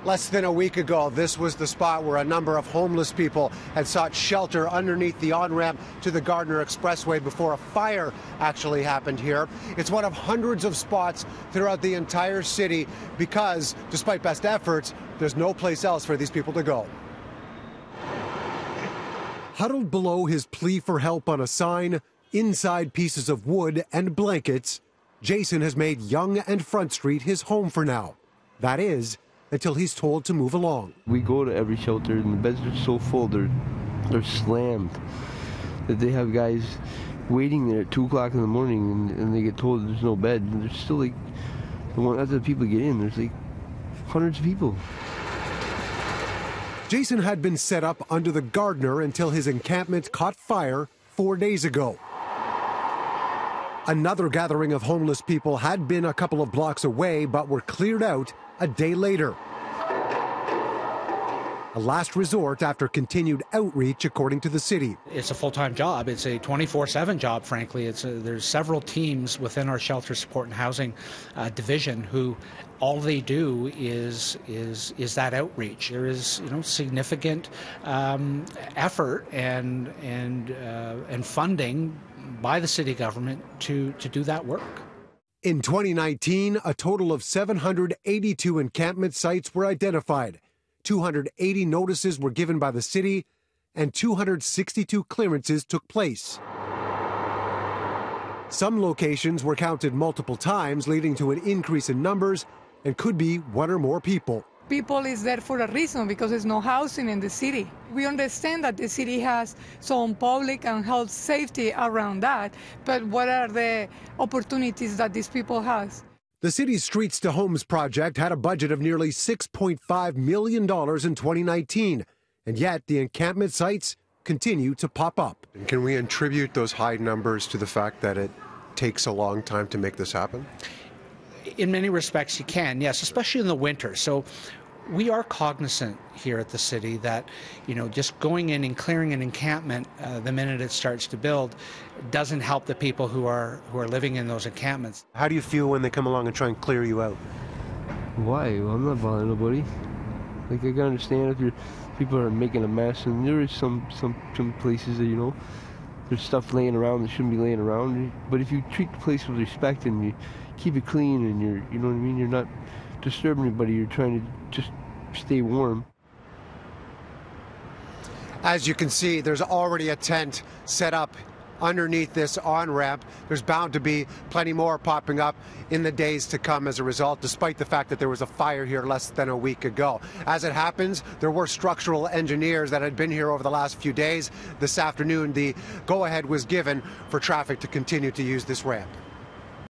Less than a week ago, this was the spot where a number of homeless people had sought shelter underneath the on-ramp to the Gardiner Expressway before a fire actually happened here. It's one of hundreds of spots throughout the entire city because, despite best efforts, there's no place else for these people to go. Huddled below his plea for help on a sign, inside pieces of wood and blankets, Jason has made Yonge and Front Street his home for now. That is, until he's told to move along. We go to every shelter and the beds are so full, they're slammed, that they have guys waiting there at 2 o'clock in the morning and they get told there's no bed. And there's still like, after the people get in, there's like hundreds of people. Jason had been set up under the Gardiner until his encampment caught fire 4 days ago. Another gathering of homeless people had been a couple of blocks away, but were cleared out a day later. A last resort after continued outreach, according to the city. It's a full-time job. It's a 24/7 job, frankly. There's several teams within our shelter support and housing division who all they do is that outreach. There is significant effort and funding by the city government to do that work. In 2019, a total of 782 encampment sites were identified. 280 notices were given by the city, and 262 clearances took place. Some locations were counted multiple times, leading to an increase in numbers and could be one or more people. People is there for a reason, because there's no housing in the city. We understand that the city has some public and health safety around that, but what are the opportunities that these people have? The city's Streets to Homes project had a budget of nearly $6.5 million in 2019, and yet the encampment sites continue to pop up. And can we attribute those high numbers to the fact that it takes a long time to make this happen? In many respects, you can, yes, especially in the winter. So we are cognizant here at the city that, just going in and clearing an encampment the minute it starts to build doesn't help the people who are living in those encampments. How do you feel when they come along and try and clear you out? Why? Well, I'm not bothering nobody. Like, I can understand if people are making a mess, and there is some places that, there's stuff laying around that shouldn't be laying around. But if you treat the place with respect and you keep it clean and you're not disturbing anybody, you're trying to just stay warm. As you can see, there's already a tent set up underneath this on-ramp. There's bound to be plenty more popping up in the days to come as a result, despite the fact that there was a fire here less than a week ago. As it happens, there were structural engineers that had been here over the last few days. This afternoon, the go-ahead was given for traffic to continue to use this ramp.